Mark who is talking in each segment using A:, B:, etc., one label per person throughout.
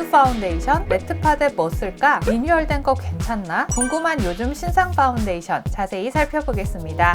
A: 누드 파운데이션, 매트 파데 뭐 쓸까? 리뉴얼된 거 괜찮나? 궁금한 요즘 신상 파운데이션 자세히 살펴보겠습니다.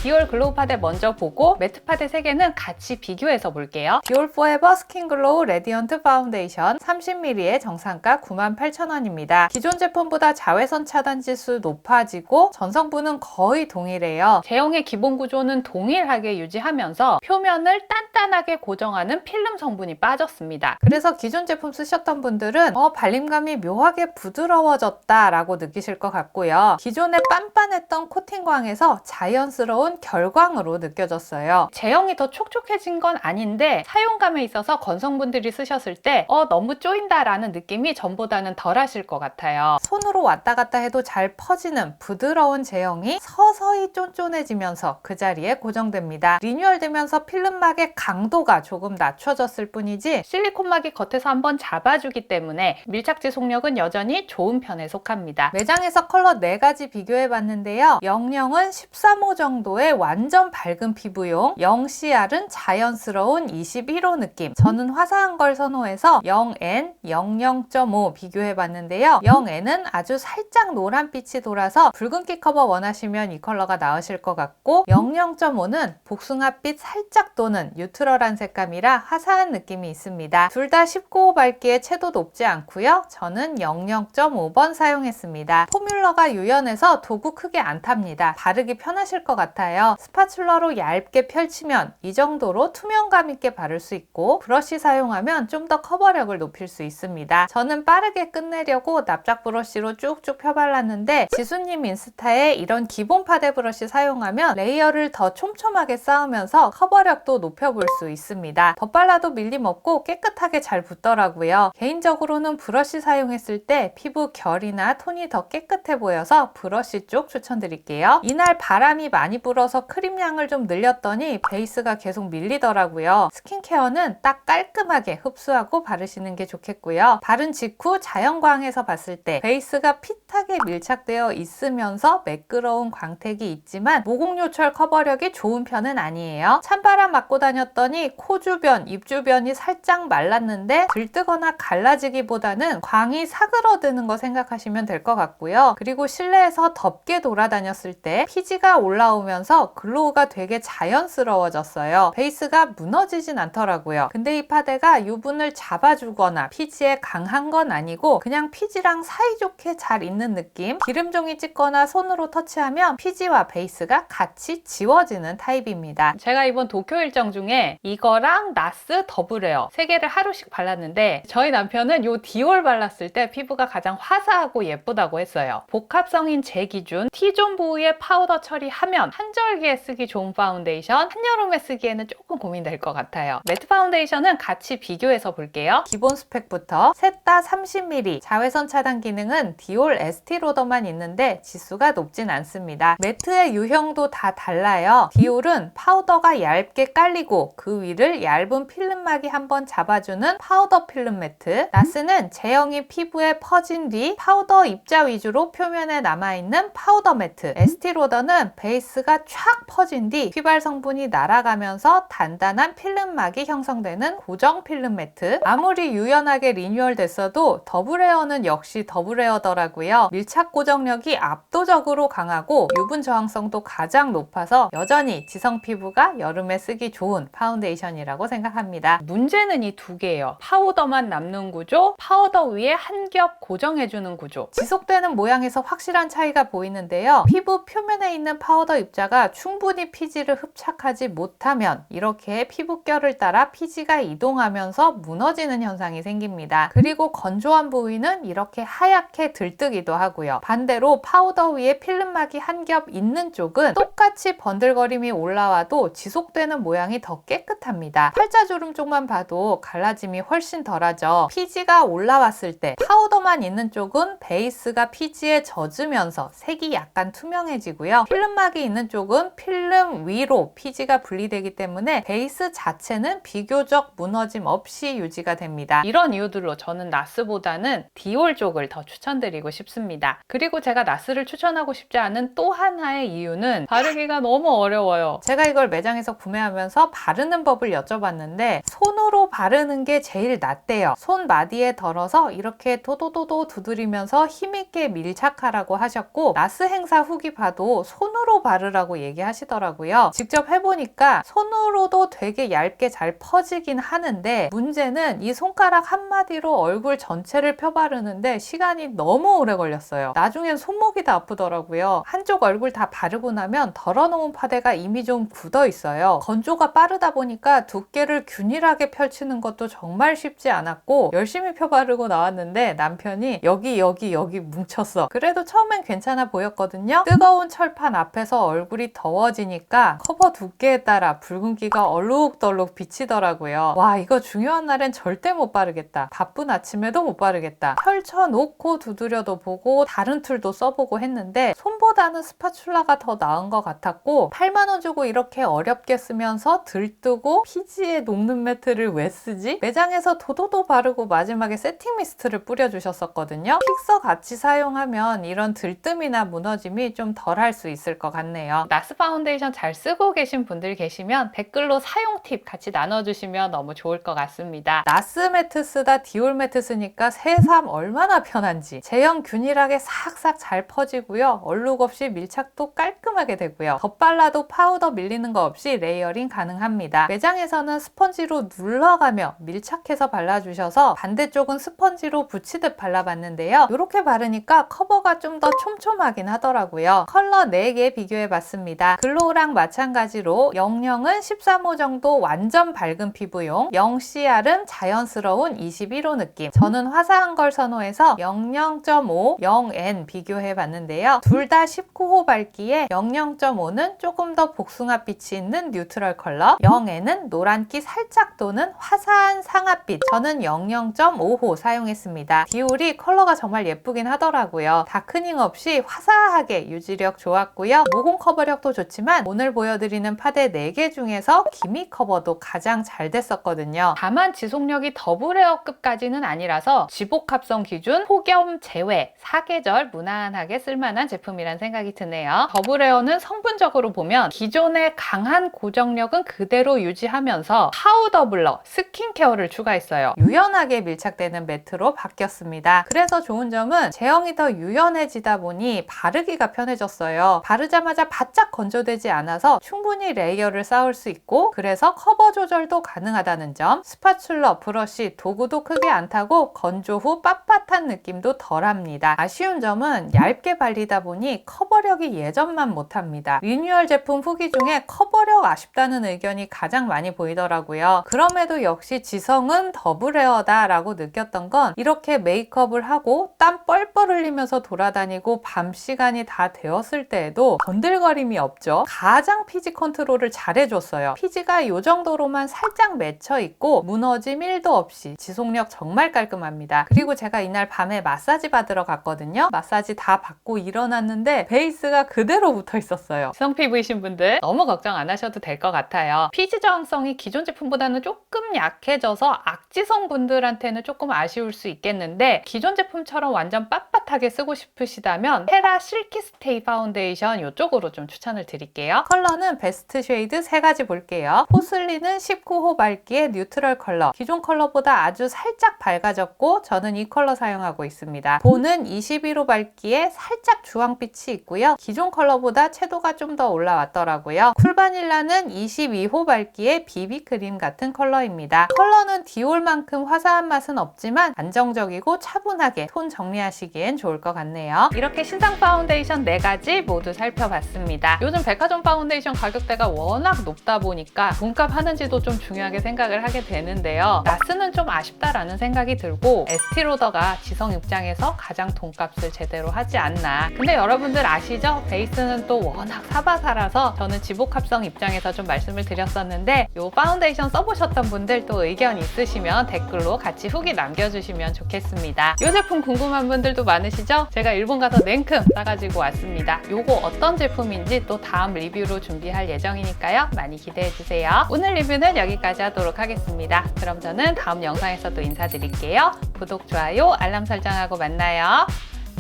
A: 디올 글로우 파데 먼저 보고 매트 파데 3개는 같이 비교해서 볼게요. 디올 포에버 스킨 글로우 레디언트 파운데이션 30ml의 정상가 98,000원입니다. 기존 제품보다 자외선 차단 지수 높아지고 전성분은 거의 동일해요. 제형의 기본 구조는 동일하게 유지하면서 표면을 단단하게 고정하는 필름 성분이 빠졌습니다. 그래서 기존 제품 쓰셨던 분들은 발림감이 묘하게 부드러워졌다 라고 느끼실 것 같고요. 기존에 빤빤했던 코팅광에서 자연스러운 결광으로 느껴졌어요. 제형이 더 촉촉해진 건 아닌데 사용감에 있어서 건성분들이 쓰셨을 때 너무 쪼인다 라는 느낌이 전보다는 덜 하실 것 같아요. 손으로 왔다 갔다 해도 잘 퍼지는 부드러운 제형이 서서히 쫀쫀해지면서 그 자리에 고정됩니다. 리뉴얼되면서 필름막의 강도가 조금 낮춰졌을 뿐이지 실리콘막이 겉에서 한번 잡아주기 때문에 밀착 지속력은 여전히 좋은 편에 속합니다. 매장에서 컬러 4가지 비교해봤는데요. 00은 13호 정도의 완전 밝은 피부용, 0CR은 자연스러운 21호 느낌. 저는 화사한 걸 선호해서 0N, 00.5 비교해봤는데요. 0N은 아주 살짝 노란빛이 돌아서 붉은기 커버 원하시면 이 컬러가 나으실 것 같고 00.5는 복숭아빛 살짝 도는 뉴트럴한 색감이라 화사한 느낌이 있습니다. 둘 다 19호 밝기에 채도 높지 않고요. 저는 00.5번 사용했습니다. 포뮬러가 유연해서 도구 크게 안 탑니다. 바르기 편하실 것 같아요. 스파츌러로 얇게 펼치면 이 정도로 투명감 있게 바를 수 있고 브러쉬 사용하면 좀 더 커버력을 높일 수 있습니다. 저는 빠르게 끝내려고 납작 브러쉬로 쭉쭉 펴발랐는데 지수님 인스타에 이런 기본 파데 브러쉬 사용하면 레이어를 더 촘촘하게 쌓으면서 커버력도 높여볼 수 있습니다. 덧발라도 밀림 없고 깨끗하게 잘 붙더라고요. 개인적으로는 브러쉬 사용했을 때 피부 결이나 톤이 더 깨끗해 보여서 브러쉬 쪽 추천드릴게요. 이날 바람이 많이 불어서 크림량을 좀 늘렸더니 베이스가 계속 밀리더라고요. 스킨케어는 딱 깔끔하게 흡수하고 바르시는 게 좋겠고요. 바른 직후 자연광에서 봤을 때 베이스가 핏하게 밀착되어 있으면서 매끄러운 광택이 있지만 모공요철 커버력이 좋은 편은 아니에요. 찬바람 맞고 다녔더니 코 주변, 입 주변이 살짝 말랐는데 들뜨거나 갈라지기보다는 광이 사그러드는 거 생각하시면 될 것 같고요. 그리고 실내에서 덥게 돌아다녔을 때 피지가 올라오면서 글로우가 되게 자연스러워졌어요. 베이스가 무너지진 않더라고요. 근데 이 파데가 유분을 잡아주거나 피지에 강한 건 아니고 그냥 피지랑 사이좋게 잘 있는 느낌? 기름종이 찍거나 손으로 터치하면 피지와 베이스가 같이 지워지는 타입입니다. 제가 이번 도쿄 일정 중에 이거랑 나스 더블에어 3개를 하루씩 발랐는데 저희 남편은 이 디올 발랐을 때 피부가 가장 화사하고 예쁘다고 했어요. 복합성인 제 기준 T존 부위에 파우더 처리하면 한절기에 쓰기 좋은 파운데이션, 한여름에 쓰기에는 조금 고민될 것 같아요. 매트 파운데이션은 같이 비교해서 볼게요. 기본 스펙부터 셋 다 30ml, 자외선 차단 기능은 디올 에스티로더만 있는데 지수가 높진 않습니다. 매트의 유형도 다 달라요. 디올은 파우더가 얇게 깔리고 그 위를 얇은 필름막이 한번 잡아주는 파우더 필름 매트, 나스는 제형이 피부에 퍼진 뒤 파우더 입자 위주로 표면에 남아있는 파우더 매트, 에스티로더는 베이스가 촥 퍼진 뒤 휘발 성분이 날아가면서 단단한 필름막이 형성되는 고정 필름 매트. 아무리 유연하게 리뉴얼 됐어도 더블에어는 역시 더블에어더라고요. 밀착 고정력이 압도적으로 강하고 유분 저항성도 가장 높아서 여전히 지성 피부가 여름에 쓰기 좋은 파운데이션이라고 생각합니다. 문제는 이 두 개예요. 파우더만 남는 구조, 파우더 위에 한 겹 고정해주는 구조. 지속되는 모양에서 확실한 차이가 보이는데요. 피부 표면에 있는 파우더 입자가 충분히 피지를 흡착하지 못하면 이렇게 피부결을 따라 피지가 이동하면서 무너지는 현상이 생깁니다. 그리고 건조한 부위는 이렇게 하얗게 들뜨기도 하고요. 반대로 파우더 위에 필름막이 한 겹 있는 쪽은 똑같이 번들거림이 올라와도 지속되는 모양이 더 깨끗합니다. 팔자주름 쪽만 봐도 갈라짐이 훨씬 덜하죠. 피지가 올라왔을 때 파우더만 있는 쪽은 베이스가 피지에 젖으면서 색이 약간 투명해지고요. 필름막이 있는 쪽은 쪽은 필름 위로 피지가 분리되기 때문에 베이스 자체는 비교적 무너짐 없이 유지가 됩니다. 이런 이유들로 저는 나스보다는 디올 쪽을 더 추천드리고 싶습니다. 그리고 제가 나스를 추천하고 싶지 않은 또 하나의 이유는 바르기가 너무 어려워요. 제가 이걸 매장에서 구매하면서 바르는 법을 여쭤봤는데 손으로 바르는 게 제일 낫대요. 손마디에 덜어서 이렇게 도도도도 두드리면서 힘있게 밀착하라고 하셨고, 나스 행사 후기 봐도 손으로 바르라고 얘기하시더라고요. 직접 해보니까 손으로도 되게 얇게 잘 퍼지긴 하는데, 문제는 이 손가락 한마디로 얼굴 전체를 펴바르는데 시간이 너무 오래 걸렸어요. 나중엔 손목이 다 아프더라고요. 한쪽 얼굴 다 바르고 나면 덜어놓은 파데가 이미 좀 굳어 있어요. 건조가 빠르다 보니까 두께를 균일하게 펼치는 것도 정말 쉽지 않았고, 열심히 펴바르고 나왔는데 남편이 여기 뭉쳤어. 그래도 처음엔 괜찮아 보였거든요. 뜨거운 철판 앞에서 얼굴이 더워지니까 커버 두께에 따라 붉은기가 얼룩덜룩 비치더라고요. 와, 이거 중요한 날엔 절대 못 바르겠다. 바쁜 아침에도 못 바르겠다. 펼쳐놓고 두드려도 보고 다른 툴도 써보고 했는데 손보다는 스파츌라가 더 나은 것 같았고, 8만 원 주고 이렇게 어렵게 쓰면서 들뜨고 피지에 녹는 매트를 왜 쓰지? 매장에서 도도도 바르고 마지막에 세팅 미스트를 뿌려주셨었거든요. 픽서 같이 사용하면 이런 들뜸이나 무너짐이 좀 덜 할 수 있을 것 같네요. 나스 파운데이션 잘 쓰고 계신 분들 계시면 댓글로 사용 팁 같이 나눠주시면 너무 좋을 것 같습니다. 나스 매트 쓰다 디올 매트 쓰니까 새삼 얼마나 편한지. 제형 균일하게 싹싹 잘 퍼지고요. 얼룩 없이 밀착도 깔끔하게 되고요. 덧발라도 파우더 밀리는 거 없이 레이어링 가능합니다. 매장에서는 스펀지로 눌러가며 밀착해서 발라주셔서 반대쪽은 스펀지로 붙이듯 발라봤는데요. 이렇게 바르니까 커버가 좀 더 촘촘하긴 하더라고요. 컬러 4개 비교해봤습니다. 글로우랑 마찬가지로 00은 13호 정도 완전 밝은 피부용, 0CR은 자연스러운 21호 느낌. 저는 화사한 걸 선호해서 00.5, 0N 비교해봤는데요. 둘 다 19호 밝기에 00.5는 조금 더 복숭아빛이 있는 뉴트럴 컬러, 0N은 노란기 살짝 도는 화사한 상아빛. 저는 00.5호 사용했습니다. 디올이 컬러가 정말 예쁘긴 하더라고요. 다크닝 없이 화사하게 유지력 좋았고요. 모공 커버력도 좋지만 오늘 보여드리는 파데 4개 중에서 기미 커버도 가장 잘 됐었거든요. 다만 지속력이 더블에어급까지는 아니라서 지복합성 기준 폭염 제외, 사계절 무난하게 쓸만한 제품이란 생각이 드네요. 더블에어는 성분적으로 보면 기존의 강한 고정력은 그대로 유지하면서 파우더 블러, 스킨케어를 추가했어요. 유연하게 밀착되는 매트로 바뀌었습니다. 그래서 좋은 점은 제형이 더 유연해지다 보니 바르기가 편해졌어요. 바르자마자 바짝 건조되지 않아서 충분히 레이어를 쌓을 수 있고, 그래서 커버 조절도 가능하다는 점. 스파츌러, 브러쉬, 도구도 크게 안 타고 건조 후 빳빳한 느낌도 덜합니다. 아쉬운 점은 얇게 발리다 보니 커버력이 예전만 못합니다. 리뉴얼 제품 후기 중에 커버력 아쉽다는 의견이 가장 많이 보이더라고요. 그럼에도 역시 지성은 더블에어다 라고 느꼈던 건, 이렇게 메이크업을 하고 땀 뻘뻘 흘리면서 돌아다니고 밤 시간이 다 되었을 때에도 건들거림이 없죠. 가장 피지 컨트롤을 잘 해줬어요. 피지가 이 정도로만 살짝 맺혀 있고 무너짐 1도 없이 지속력 정말 깔끔합니다. 그리고 제가 이날 밤에 마사지 받으러 갔거든요. 마사지 다 받고 일어났는데 베이스가 그대로 붙어 있었어요. 지성 피부이신 분들 너무 걱정 안 하셔도 될 것 같아요. 피지 저항성이 기존 제품보다는 조금 약해져서 악지성 분들한테는 조금 아쉬울 수 있겠는데, 기존 제품처럼 완전 빳빳하게 쓰고 싶으시다면 헤라 실키 스테이 파운데이션 이쪽으로 좀 추천을 드릴게요. 컬러는 베스트 쉐이드 3가지 볼게요. 포슬린은 19호 밝기의 뉴트럴 컬러. 기존 컬러보다 아주 살짝 밝아졌고 저는 이 컬러 사용하고 있습니다. 본은 21호 밝기에 살짝 주황빛이 있고요. 기존 컬러보다 채도가 좀 더 올라왔더라고요. 쿨바닐라는 22호 밝기의 비비크림 같은 컬러입니다. 컬러는 디올만큼 화사한 맛은 없지만 안정적이고 차분하게 톤 정리하시기엔 좋을 것 같네요. 이렇게 신상 파운데이션 4가지 모두 살펴봤습니다. 요즘 백화점 파운데이션 가격대가 워낙 높다 보니까 돈값 하는지도 좀 중요하게 생각을 하게 되는데요. 나스는 좀 아쉽다라는 생각이 들고 에스티로더가 지성 입장에서 가장 돈값을 제대로 하지 않나. 근데 여러분들 아시죠? 베이스는 또 워낙 사바사라서 저는 지복합성 입장에서 좀 말씀을 드렸었는데, 이 파운데이션 써보셨던 분들 또 의견 있으시면 댓글로 같이 후기 남겨주시면 좋겠습니다. 이 제품 궁금한 분들도 많으시죠? 제가 일본 가서 냉큼 싸가지고 왔습니다. 요거 어떤 제품인지 어떤지 또 다음 리뷰로 준비할 예정이니까요. 많이 기대해주세요. 오늘 리뷰는 여기까지 하도록 하겠습니다. 그럼 저는 다음 영상에서 또 인사드릴게요. 구독, 좋아요, 알람 설정하고 만나요.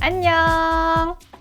A: 안녕!